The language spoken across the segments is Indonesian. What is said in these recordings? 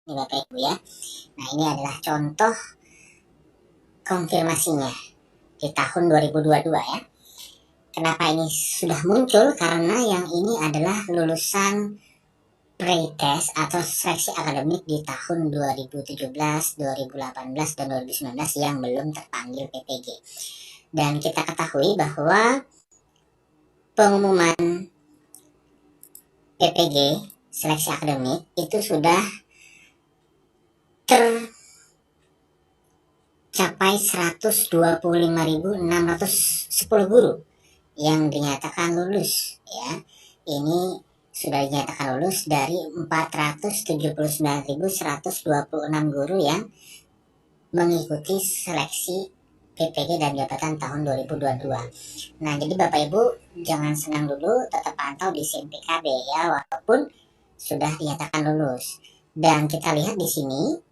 Ini Bapak Ibu ya. Nah, ini adalah contoh konfirmasinya di tahun 2022 ya. Kenapa ini sudah muncul? Karena yang ini adalah lulusan pretest atau seleksi akademik di tahun 2017, 2018, dan 2019 yang belum terpanggil PPG. Dan kita ketahui bahwa pengumuman PPG seleksi akademik itu sudah tercapai 125.610 guru yang dinyatakan lulus ya. Ini sudah dinyatakan lulus dari 479.126 guru yang mengikuti seleksi PPG dan jabatan tahun 2022. Nah, jadi Bapak Ibu jangan senang dulu, tetap pantau di SIM PKB ya, walaupun sudah dinyatakan lulus. Dan kita lihat di sini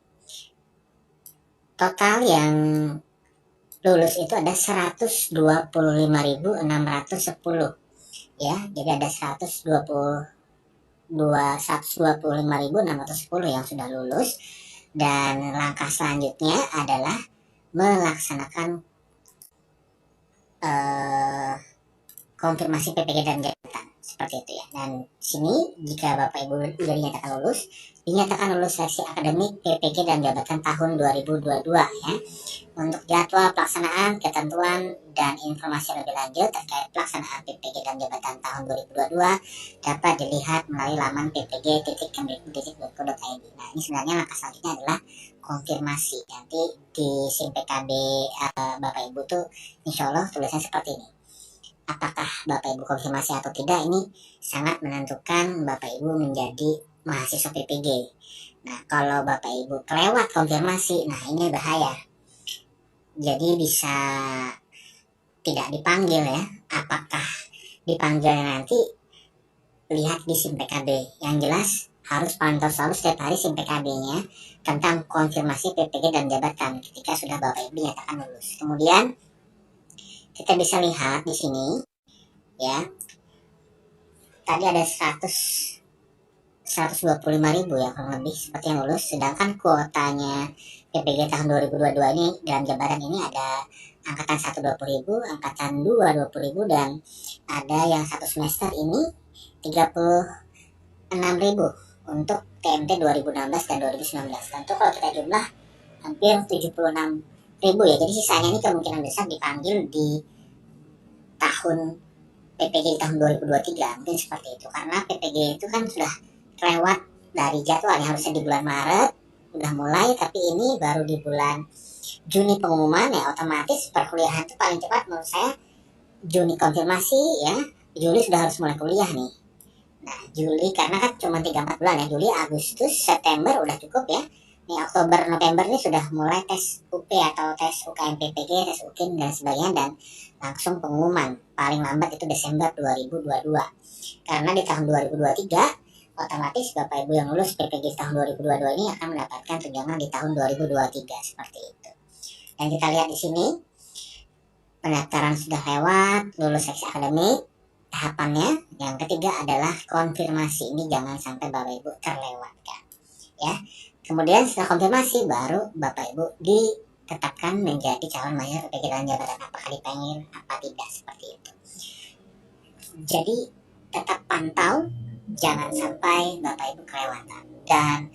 total yang lulus itu ada 125.610 ya. Jadi ada 125.610 yang sudah lulus, dan langkah selanjutnya adalah melaksanakan konfirmasi PPG dan jabatan seperti itu ya. Dan sini jika Bapak Ibu sudah dinyatakan lulus seleksi akademik PPG dan jabatan tahun 2022 ya. Untuk jadwal pelaksanaan, ketentuan, dan informasi lebih lanjut terkait pelaksanaan PPG dan jabatan tahun 2022 dapat dilihat melalui laman ppg.kemdikbud.go.id. Nah, ini sebenarnya langkah selanjutnya adalah konfirmasi. Nanti di SIM PKB Bapak Ibu tuh insya Allah tulisannya seperti ini. Apakah Bapak Ibu konfirmasi atau tidak, ini sangat menentukan Bapak Ibu menjadi mahasiswa PPG. Nah, kalau Bapak Ibu kelewat konfirmasi, nah ini bahaya. Jadi bisa tidak dipanggil ya. Apakah dipanggil nanti lihat di SIM PKB. Yang jelas harus pantau selalu setiap hari SIM PKB-nya tentang konfirmasi PPG dan jabatan ketika sudah Bapak Ibu dinyatakan lulus. Kemudian kita bisa lihat di sini ya. Tadi ada 125.000 ya kurang lebih seperti yang lulus, sedangkan kuotanya PPG tahun 2022 ini dalam jabatan ini ada angkatan 1 20.000, angkatan 2 20.000, dan ada yang satu semester ini 36.000 untuk TMT 2016 dan 2019. Tentu kalau kita jumlah hampir 76.000 ya. Jadi sisanya ini kemungkinan besar dipanggil di tahun PPG di tahun 2023, mungkin seperti itu. Karena PPG itu kan sudah lewat dari jadwal yang harusnya di bulan Maret udah mulai, tapi ini baru di bulan Juni pengumuman ya. Otomatis perkuliahan itu paling cepat menurut saya Juni konfirmasi ya, Juli sudah harus mulai kuliah nih. Nah, Juli karena kan cuma 3-4 bulan ya, Juli, Agustus, September udah cukup ya. Nih Oktober, November ini sudah mulai tes UP atau tes UKM PPG, tes UKIN dan sebagainya, dan langsung pengumuman paling lambat itu Desember 2022. Karena di tahun 2023 otomatis Bapak Ibu yang lulus PPG tahun 2022 ini akan mendapatkan tunjangan di tahun 2023 seperti itu. Dan kita lihat di sini pendaftaran sudah lewat, lulus seleksi akademik. Tahapannya yang ketiga adalah konfirmasi. Ini jangan sampai Bapak Ibu terlewatkan ya. Kemudian setelah konfirmasi baru Bapak Ibu ditetapkan menjadi calon mahasiswa PPG dan jabatan, apakah dipanggil apa tidak seperti itu. Jadi tetap pantau, jangan sampai Bapak Ibu kelewatan. Dan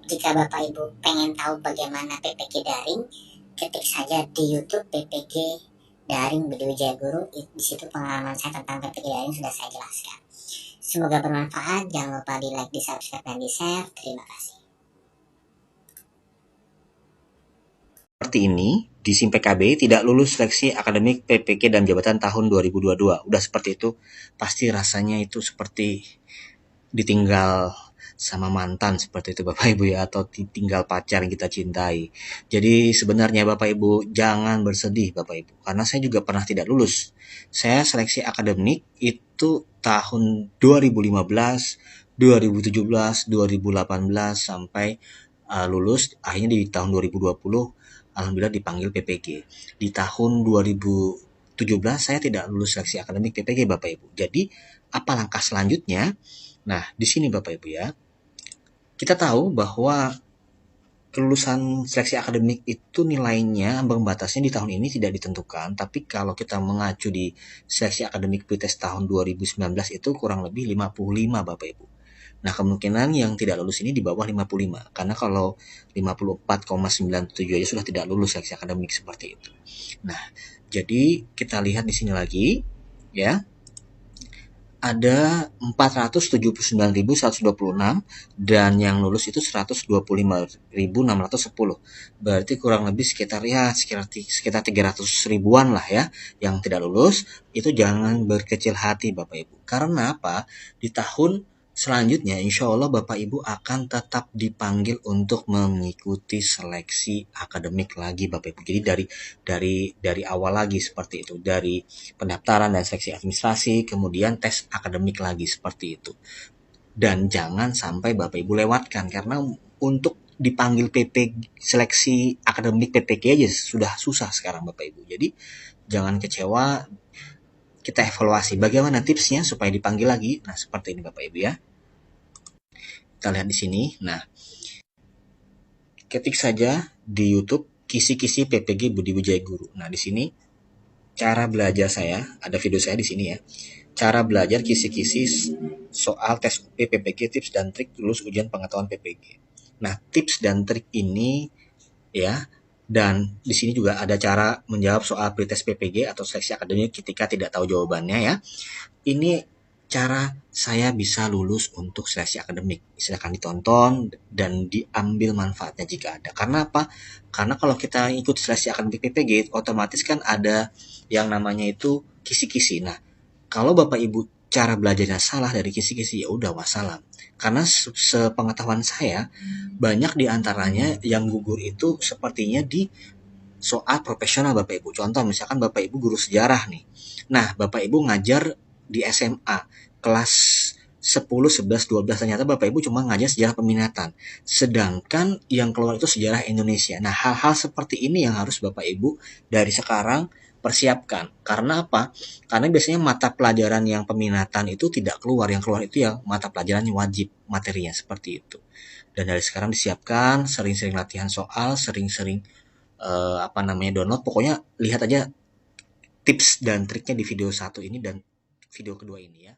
jika Bapak Ibu pengen tahu bagaimana PPG daring, ketik saja di YouTube PPG daring Budi Wijaya Guru. Di situ pengalaman saya tentang PPG daring sudah saya jelaskan. Semoga bermanfaat. Jangan lupa di like, di subscribe, dan di share. Terima kasih. Seperti ini, di SIM PKB tidak lulus seleksi akademik PPG dan jabatan tahun 2022. Udah seperti itu, pasti rasanya itu seperti ditinggal sama mantan seperti itu Bapak Ibu ya, atau ditinggal pacar yang kita cintai. Jadi sebenarnya Bapak Ibu jangan bersedih Bapak Ibu, karena saya juga pernah tidak lulus. Saya seleksi akademik itu tahun 2015, 2017, 2018 sampai lulus akhirnya di tahun 2020 alhamdulillah dipanggil PPG. Di tahun 2017 saya tidak lulus seleksi akademik PPG Bapak Ibu. Jadi apa langkah selanjutnya? Nah, di sini Bapak Ibu ya. Kita tahu bahwa kelulusan seleksi akademik itu nilainya ambang batasnya di tahun ini tidak ditentukan, tapi kalau kita mengacu di seleksi akademik pretest tahun 2019 itu kurang lebih 55 Bapak Ibu. Nah, kemungkinan yang tidak lulus ini di bawah 55, karena kalau 54,97 aja sudah tidak lulus seleksi akademik seperti itu. Nah, jadi kita lihat di sini lagi, ya, ada 479.126 dan yang lulus itu 125.610. Berarti kurang lebih sekitar 300 ribuan lah ya yang tidak lulus. Itu jangan berkecil hati Bapak Ibu. Karena apa? Di tahun selanjutnya insya Allah Bapak Ibu akan tetap dipanggil untuk mengikuti seleksi akademik lagi Bapak Ibu. Jadi dari awal lagi seperti itu, dari pendaftaran dan seleksi administrasi, kemudian tes akademik lagi seperti itu. Dan jangan sampai Bapak Ibu lewatkan, karena untuk dipanggil seleksi akademik PPG aja sudah susah sekarang Bapak Ibu. Jadi jangan kecewa, kita evaluasi bagaimana tipsnya supaya dipanggil lagi. Nah, seperti ini Bapak Ibu ya. Kita lihat di sini. Nah, ketik saja di YouTube kisi-kisi PPG Budi Wijaya Guru. Nah, di sini cara belajar saya, ada video saya di sini ya. Cara belajar kisi-kisi soal tes UP PPG, tips dan trik lulus ujian pengetahuan PPG. Nah, tips dan trik ini ya, dan di sini juga ada cara menjawab soal pretest PPG atau seleksi akademik ketika tidak tahu jawabannya ya. Ini cara saya bisa lulus untuk seleksi akademik. Silakan ditonton dan diambil manfaatnya jika ada. Karena apa? Karena kalau kita ikut seleksi akademik PPG, otomatis kan ada yang namanya itu kisi-kisi. Nah, kalau Bapak Ibu cara belajarnya salah dari kisi-kisi, ya udah wassalam. Karena sepengetahuan saya, banyak di antaranya yang gugur itu sepertinya di soal profesional Bapak Ibu. Contoh misalkan Bapak Ibu guru sejarah nih. Nah, Bapak Ibu ngajar di SMA kelas 10, 11, 12 ternyata Bapak Ibu cuma ngajar sejarah peminatan. Sedangkan yang keluar itu sejarah Indonesia. Nah, hal-hal seperti ini yang harus Bapak Ibu dari sekarang persiapkan. Karena apa? Karena biasanya mata pelajaran yang peminatan itu tidak keluar. Yang keluar itu yang mata pelajaran yang wajib materinya seperti itu. Dan dari sekarang disiapkan, sering-sering latihan soal, sering-sering download. Pokoknya lihat aja tips dan triknya di video satu ini dan video kedua ini ya.